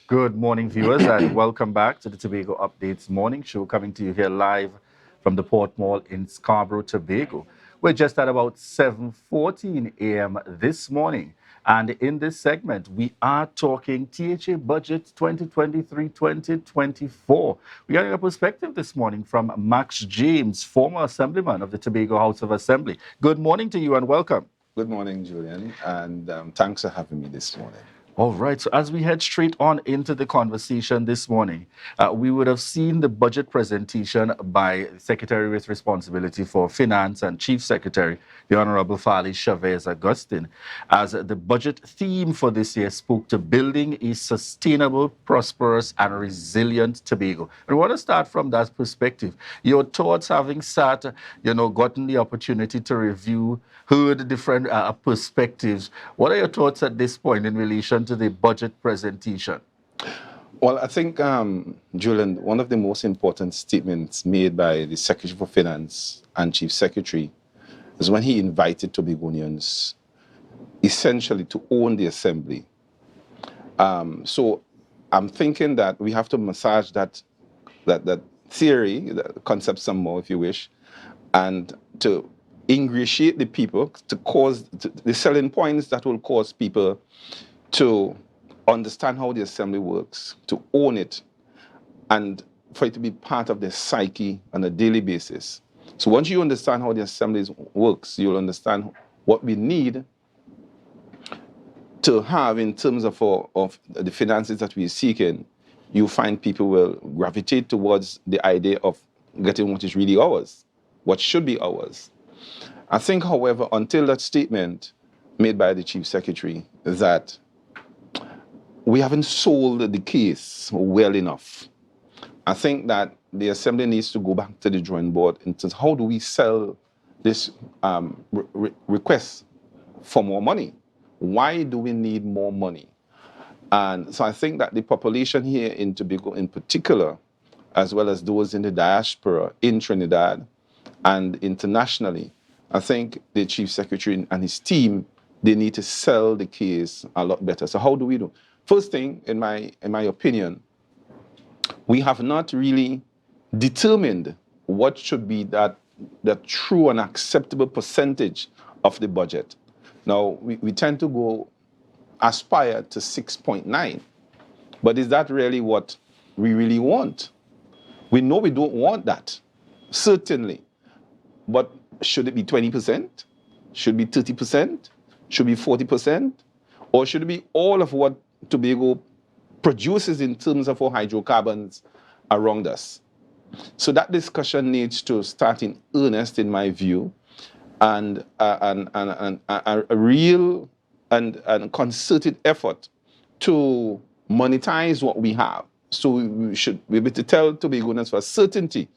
Good morning, viewers, and welcome back to the Tobago Updates morning show, coming to you here live from the Port Mall in Scarborough, Tobago. We're just at about 7:14 a.m. this morning, and in this segment, we are talking THA budget 2023-2024. We got a perspective this morning from Max James, former assemblyman of the Tobago House of Assembly. Good morning to you, and welcome. Good morning, Julian, and thanks for having me this morning. All right, so as we head straight on into the conversation this morning, we would have seen the budget presentation by Secretary with Responsibility for Finance and Chief Secretary, the Honorable Fali Chavez Augustine, as the budget theme for this year spoke to building a sustainable, prosperous, and resilient Tobago. And we want to start from that perspective. Your thoughts, having sat, gotten the opportunity to review, heard different perspectives. What are your thoughts at this point in relation to the budget presentation? Well, I think, Julian, one of the most important statements made by the Secretary for Finance and Chief Secretary is when he invited Tobagonians essentially to own the Assembly. So I'm thinking that we have to massage that theory, that concept some more, if you wish, and to ingratiate the people, the selling points that will cause people to understand how the assembly works, to own it, and for it to be part of their psyche on a daily basis. So once you understand how the assembly works, you'll understand what we need to have in terms of the finances that we're seeking. You find people will gravitate towards the idea of getting what is really ours, what should be ours. I think, however, until that statement made by the Chief Secretary, that we haven't sold the case well enough. I think that the Assembly needs to go back to the drawing board in terms of how do we sell this request for more money? Why do we need more money? And so I think that the population here in Tobago in particular, as well as those in the diaspora in Trinidad and internationally, I think the Chief Secretary and his team, they need to sell the case a lot better. So how do we do? First thing, in my opinion, we have not really determined what should be that true and acceptable percentage of the budget. Now, we tend to aspire to 6.9, but is that really what we really want? We know we don't want that, certainly, but should it be 20%? Should it be 30%? Should it be 40%? Or should it be all of what Tobago produces in terms of our hydrocarbons around us? So that discussion needs to start in earnest, in my view, and a real and concerted effort to monetize what we have. So we should be able to tell Tobagonians for certainty,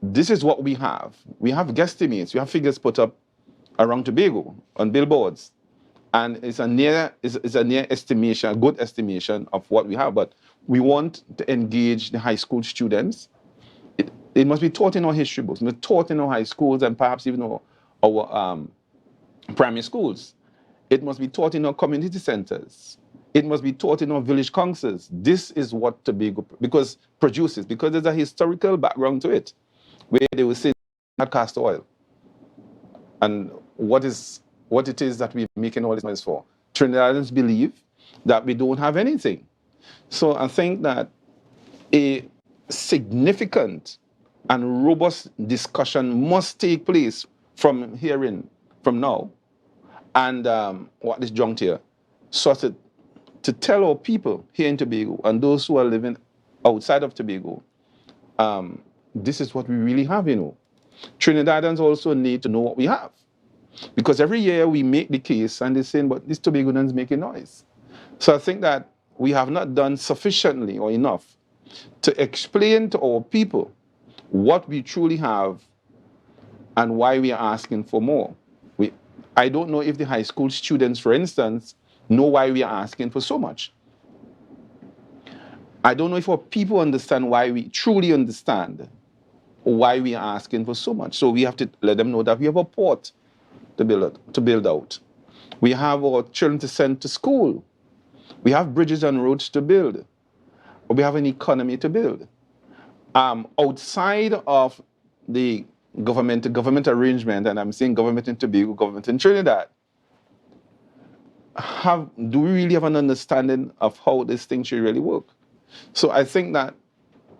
this is what we have. We have guesstimates, we have figures put up around Tobago on billboards. And it's a near estimation, a good estimation of what we have. But we want to engage the high school students. It must be taught in our history books, it must be taught in our high schools and perhaps even our primary schools. It must be taught in our community centers. It must be taught in our village councils. This is what Tobago produces, because there's a historical background to it, where they will say not castor oil. And what it is that we're making all this noise for. Trinidadians believe that we don't have anything. So I think that a significant and robust discussion must take place from now, and what this juncture, so to tell our people here in Tobago and those who are living outside of Tobago, this is what we really have, Trinidadians also need to know what we have. Because every year we make the case and they're saying, but this Tobagonians making noise. So I think that we have not done sufficiently or enough to explain to our people what we truly have and why we are asking for more. I don't know if the high school students, for instance, know why we are asking for so much. I don't know if our people understand why we truly understand why we are asking for so much. So we have to let them know that we have a port to build out. We have our children to send to school. We have bridges and roads to build. We have an economy to build. Outside of the government arrangement, and I'm saying government in Tobago, government in Trinidad, do we really have an understanding of how this thing should really work? So I think that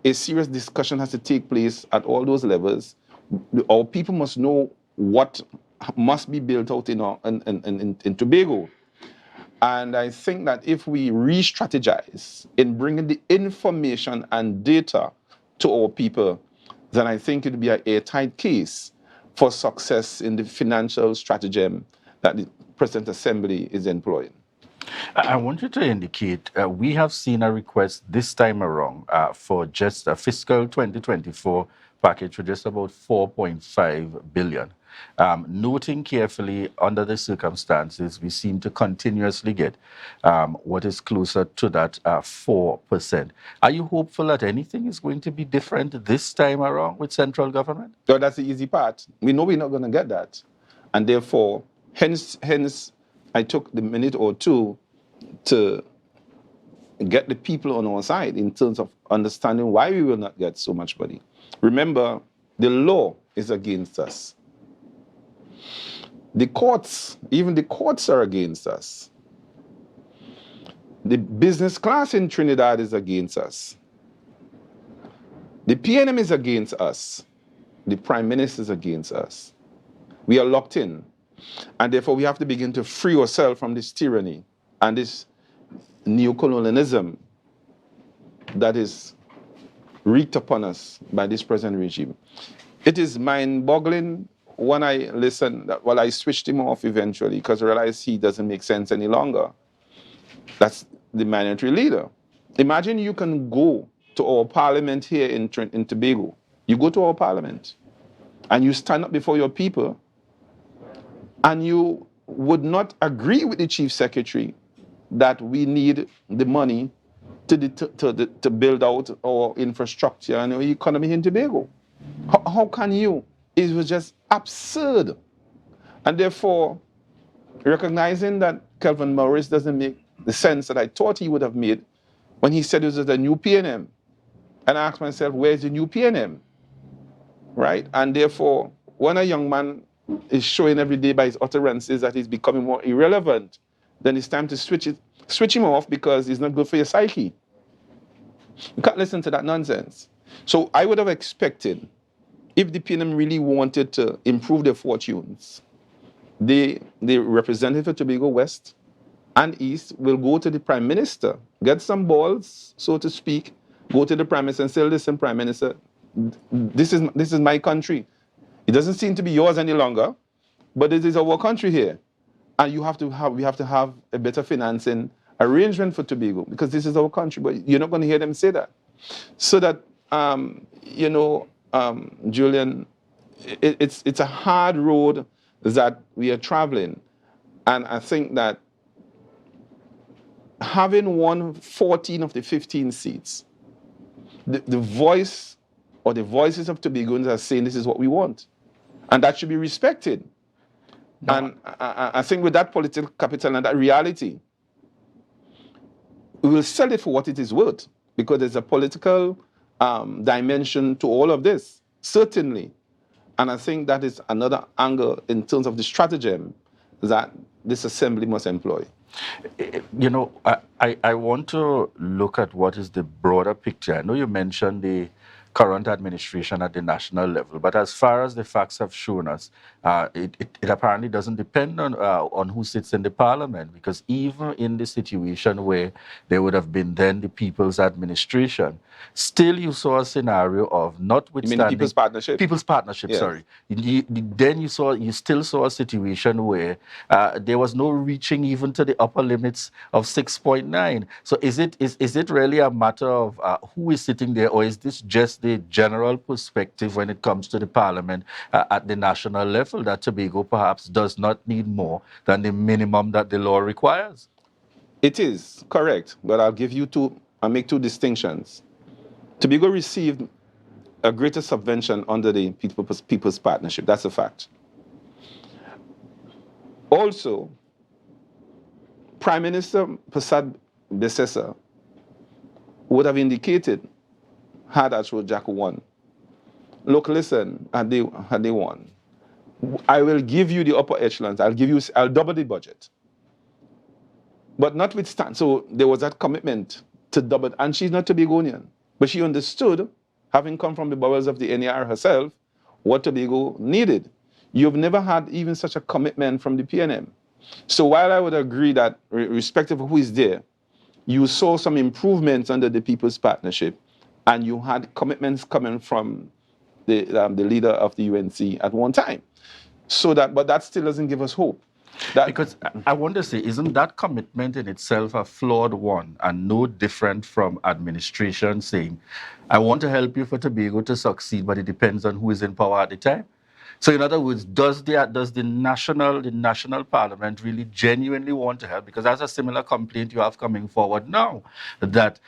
a serious discussion has to take place at all those levels. Our people must know what must be built out in Tobago. And I think that if we re-strategize in bringing the information and data to our people, then I think it would be an airtight case for success in the financial stratagem that the President Assembly is employing. I want you to indicate we have seen a request this time around for just a fiscal 2024 package for just about 4.5 billion. Noting carefully under the circumstances, we seem to continuously get what is closer to that 4%. Are you hopeful that anything is going to be different this time around with central government? So that's the easy part. We know we're not going to get that. And therefore, hence, I took the minute or two to get the people on our side in terms of understanding why we will not get so much money. Remember, the law is against us. The courts, even the courts are against us. The business class in Trinidad is against us. The PNM is against us. The Prime Minister is against us. We are locked in. And therefore, we have to begin to free ourselves from this tyranny and this neocolonialism that is wreaked upon us by this present regime. It is mind-boggling when I listen, I switched him off eventually because I realized he doesn't make sense any longer. That's the mandatory leader. Imagine you can go to our parliament here in Tobago. You go to our parliament and you stand up before your people and you would not agree with the chief secretary that we need the money to build out our infrastructure and our economy in Tobago. How can you? It was just absurd. And therefore, recognizing that Kelvin Morris doesn't make the sense that I thought he would have made when he said it was a new PNM. And I asked myself, where's the new PNM? Right? And therefore, when a young man is showing every day by his utterances that he's becoming more irrelevant, then it's time to switch him off because it's not good for your psyche. You can't listen to that nonsense. So I would have expected, if the PNM really wanted to improve their fortunes, the representative of Tobago West and East will go to the Prime Minister, get some balls, so to speak, go to the Prime Minister and say, listen, Prime Minister, this is my country. It doesn't seem to be yours any longer, but it is our country here. And we have to have a better financing arrangement for Tobago because this is our country. But you're not going to hear them say that. So that, Julien, it's a hard road that we are traveling. And I think that having won 14 of the 15 seats, the voice or the voices of Tobagonians are saying this is what we want. And that should be respected. No. And I think with that political capital and that reality, we will sell it for what it is worth because there's a political dimension to all of this, certainly. And I think that is another angle in terms of the stratagem that this assembly must employ. You know, I want to look at what is the broader picture. I know you mentioned the current administration at the national level, but as far as the facts have shown us, it apparently doesn't depend on who sits in the parliament, because even in the situation where there would have been then the People's Administration, still you saw a scenario of notwithstanding... You mean the People's Partnership? People's Partnership, yes. Sorry. Then you still saw a situation where there was no reaching even to the upper limits of 6.9. So is it really a matter of who is sitting there, or is this just the general perspective when it comes to the parliament at the national level, that Tobago perhaps does not need more than the minimum that the law requires? It is correct, but I'll make two distinctions. Tobago received a greater subvention under the People's Partnership. That's a fact. Also, Prime Minister Prasad predecessor would have indicated had Actual Jack won. Look, listen, had they won, I will give you the upper echelons. I'll double the budget. But notwithstanding, so there was that commitment to double, and she's not Tobagonian, but she understood, having come from the bowels of the NAR herself, what Tobago needed. You've never had even such a commitment from the PNM. So while I would agree that, irrespective of who is there, you saw some improvements under the People's Partnership, and you had commitments coming from the leader of the UNC at one time. But that still doesn't give us hope. Because I want to say, isn't that commitment in itself a flawed one and no different from administration saying, I want to help you for Tobago to succeed, but it depends on who is in power at the time? So in other words, does the national parliament really genuinely want to help? Because that's a similar complaint you have coming forward now, that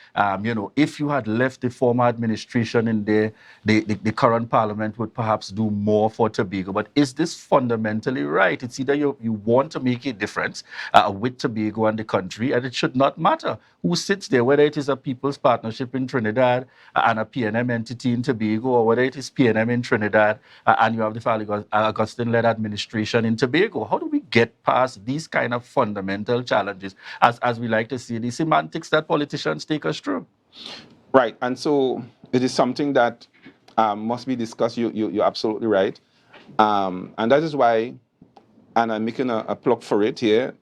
if you had left the former administration in there, the current parliament would perhaps do more for Tobago. But is this fundamentally right? It's either you want to make a difference with Tobago and the country, and it should not matter who sits there, whether it is a People's Partnership in Trinidad and a PNM entity in Tobago, or whether it is PNM in Trinidad and you have the Augustine-led administration in Tobago. How do we get past these kind of fundamental challenges, as we like to see, the semantics that politicians take us through? Right, and so it is something that must be discussed. You're absolutely right. And that is why, and I'm making a plug for it here,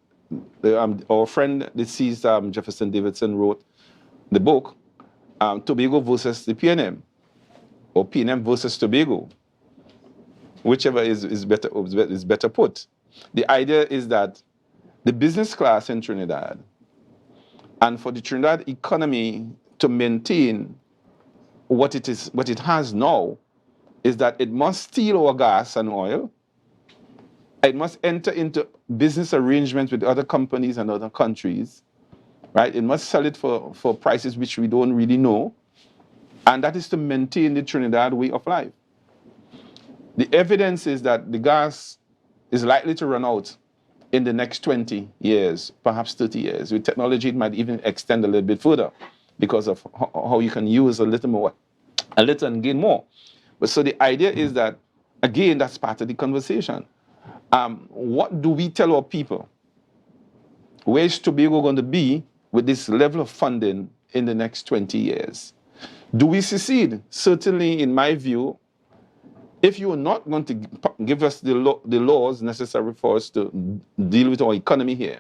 our friend, deceased Jefferson Davidson, wrote the book, Tobago versus the PNM, or PNM versus Tobago, whichever is better put. The idea is that the business class in Trinidad, and for the Trinidad economy to maintain what it has now, is that it must steal our gas and oil. It must enter into business arrangements with other companies and other countries, right? It must sell it for prices which we don't really know. And that is to maintain the Trinidad way of life. The evidence is that the gas is likely to run out in the next 20 years, perhaps 30 years. With technology, it might even extend a little bit further because of how you can use a little and gain more. But so the idea is that, again, that's part of the conversation. What do we tell our people? Where is Tobago going to be with this level of funding in the next 20 years? Do we succeed? Certainly, in my view, if you are not going to give us the laws necessary for us to deal with our economy here,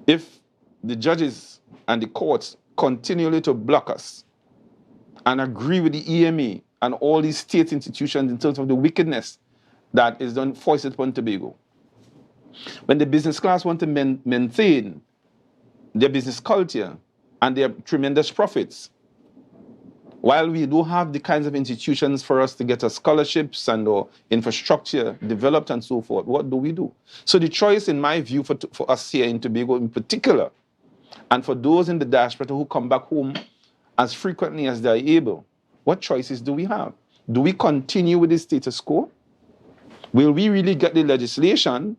if the judges and the courts continually to block us and agree with the EMA and all these state institutions in terms of the wickedness that is done foisted upon Tobago, when the business class want to maintain their business culture and their tremendous profits, while we do have the kinds of institutions for us to get us scholarships and or infrastructure developed and so forth, what do we do? So the choice, in my view, for us here in Tobago in particular, and for those in the diaspora who come back home as frequently as they're able, what choices do we have? Do we continue with the status quo? Will we really get the legislation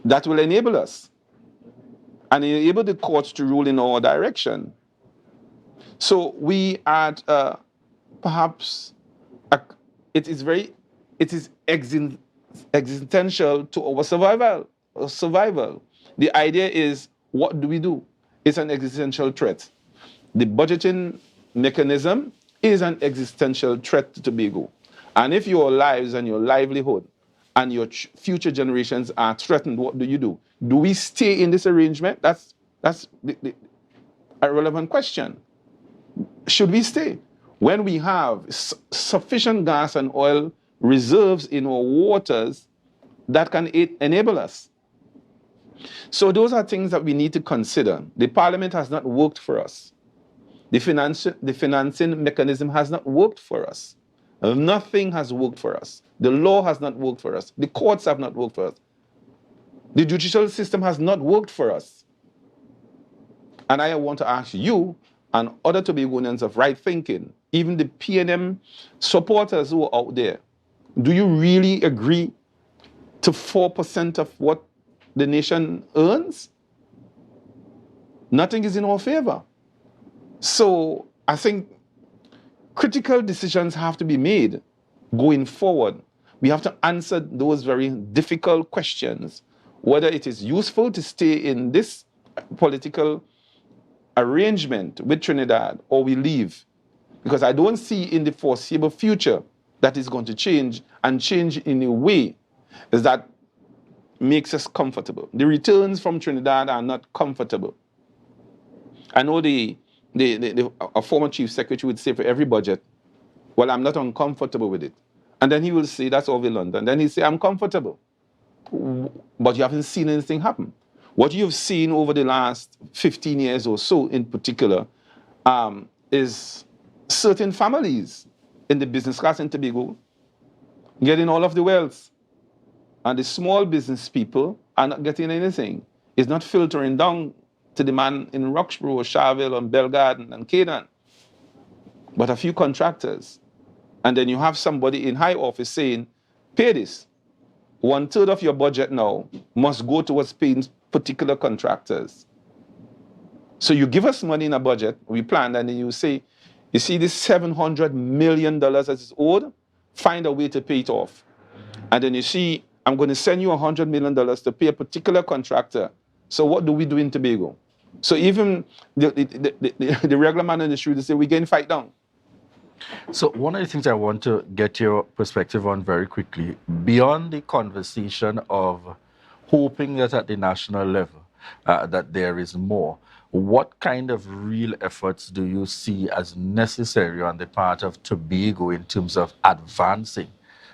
that will enable us and enable the courts to rule in our direction? So we at perhaps it is existential to our survival. The idea is, what do we do? It's an existential threat. The budgeting mechanism is an existential threat to Tobago. And if your lives and your livelihood and your future generations are threatened, what do you do? Do we stay in this arrangement? That's a relevant question. Should we stay? When we have sufficient gas and oil reserves in our waters that can enable us. So those are things that we need to consider. The parliament has not worked for us. The financing mechanism has not worked for us. Nothing has worked for us. The law has not worked for us. The courts have not worked for us. The judicial system has not worked for us. And I want to ask you and other Tobagonians of right thinking, even the PNM supporters who are out there, do you really agree to 4% of what the nation earns? Nothing is in our favor. So I think critical decisions have to be made going forward. We have to answer those very difficult questions, whether it is useful to stay in this political arrangement with Trinidad or we leave. Because I don't see in the foreseeable future that is going to change, and change in a way is that makes us comfortable. The returns from Trinidad are not comfortable. I know a former chief secretary would say for every budget, well, I'm not uncomfortable with it. And then he will say, that's over London. Then he'll say, I'm comfortable. But you haven't seen anything happen. What you've seen over the last 15 years or so in particular is certain families in the business class in Tobago getting all of the wealth. And the small business people are not getting anything. It's not filtering down to the man in Roxborough, Charville, and Belgarden, and Canaan, but a few contractors. And then you have somebody in high office saying, pay this. 1/3 of your budget now must go towards paying particular contractors. So you give us money in a budget, we plan, and then you say, you see this $700 million that is owed, find a way to pay it off. And then you see, I'm going to send you $100 million to pay a particular contractor. So what do we do in Tobago? So even the regular man in the street, they say, we're getting fight down. So one of the things I want to get your perspective on very quickly, beyond the conversation of hoping that at the national level that there is more, what kind of real efforts do you see as necessary on the part of Tobago in terms of advancing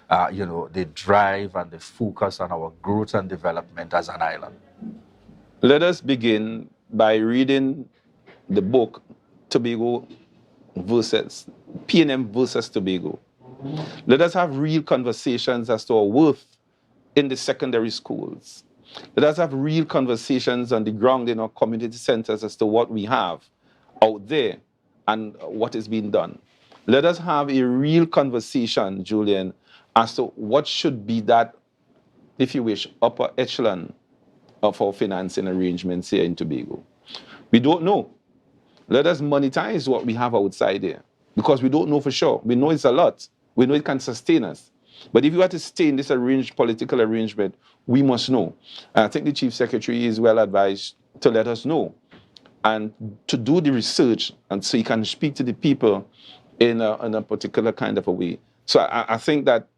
the drive and the focus on our growth and development as an island? Let us begin by reading the book Tobago versus PNM versus Tobago. Let us have real conversations as to our worth in the secondary schools. Let us have real conversations on the ground in our community centers as to what we have out there and what is being done. Let us have a real conversation, Julien, as to what should be that, if you wish, upper echelon of our financing arrangements here in Tobago. We don't know. Let us monetize what we have outside there, because we don't know for sure. We know it's a lot. We know it can sustain us. But if you are to stay in this political arrangement, we must know. And I think the Chief Secretary is well advised to let us know and to do the research, and so he can speak to the people in a particular kind of a way. So I think that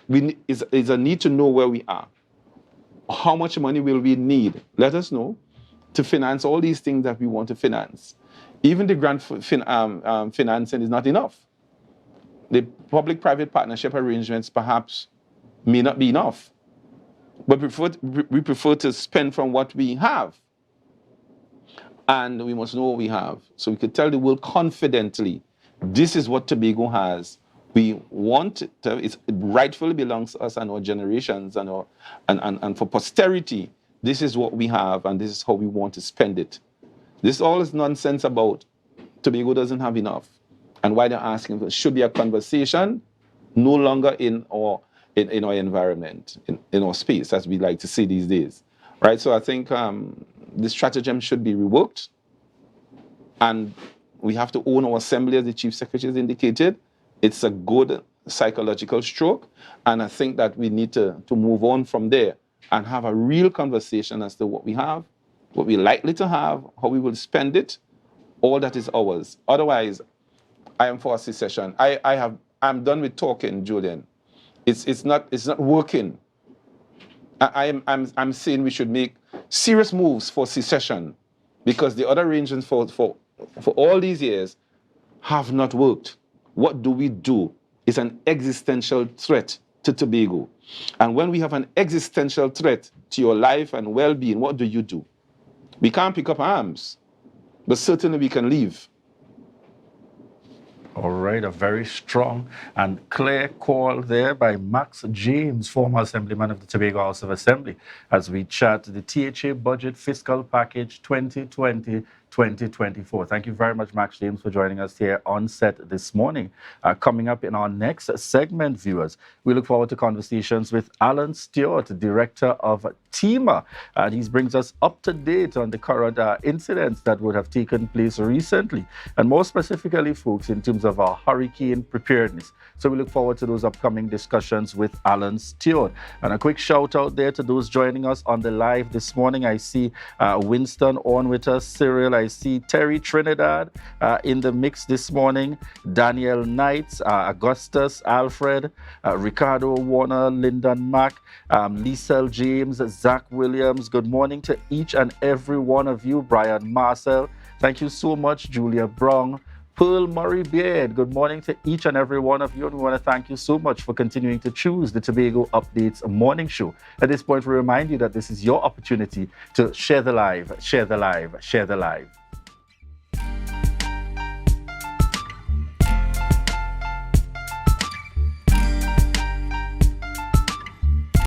is a need to know where we are. How much money will we need? Let us know to finance all these things that we want to finance. Even the grant financing is not enough. The public-private partnership arrangements perhaps may not be enough. But we prefer to spend from what we have. And we must know what we have. So we could tell the world confidently, this is what Tobago has. We want it rightfully belongs to us and our generations and for posterity. This is what we have, and this is how we want to spend it. This all is nonsense about Tobago doesn't have enough. And why they're asking for should be a conversation no longer in our environment, in our space, as we like to say these days. Right? So I think the stratagem should be reworked. And we have to own our assembly, as the Chief Secretary has indicated. It's a good psychological stroke. And I think that we need to move on from there and have a real conversation as to what we have, what we're likely to have, how we will spend it, all that is ours. Otherwise, I am for a secession. I'm done with talking, Julien. It's not working. I'm saying we should make serious moves for secession, because the other arrangements for all these years have not worked. What do we do? It's an existential threat to Tobago. And when we have an existential threat to your life and well-being, what do? We can't pick up arms, but certainly we can leave. All right, a very strong and clear call there by Max James, former Assemblyman of the Tobago House of Assembly, as we chat the THA budget fiscal package 2020-2024. Thank you very much, Max James, for joining us here on set this morning. Coming up in our next segment, viewers, we look forward to conversations with Alan Stewart, Director of TEMA, and he brings us up to date on the current incidents that would have taken place recently, and more specifically, folks, in terms of our hurricane preparedness. So we look forward to those upcoming discussions with Alan Stewart. And a quick shout out there to those joining us on the live this morning. I see Winston on with us, Cyril. I see Terry Trinidad in the mix this morning, Daniel Knights, Augustus, Alfred, Ricardo Warner, Lyndon Mack, Lisa James, Zach Williams. Good morning to each and every one of you. Brian Marcel, thank you so much. Julia Brown, Pearl Murray Beard, good morning to each and every one of you. And we want to thank you so much for continuing to choose the Tobago Updates morning show. At this point, we remind you that this is your opportunity to share the live, share the live, share the live.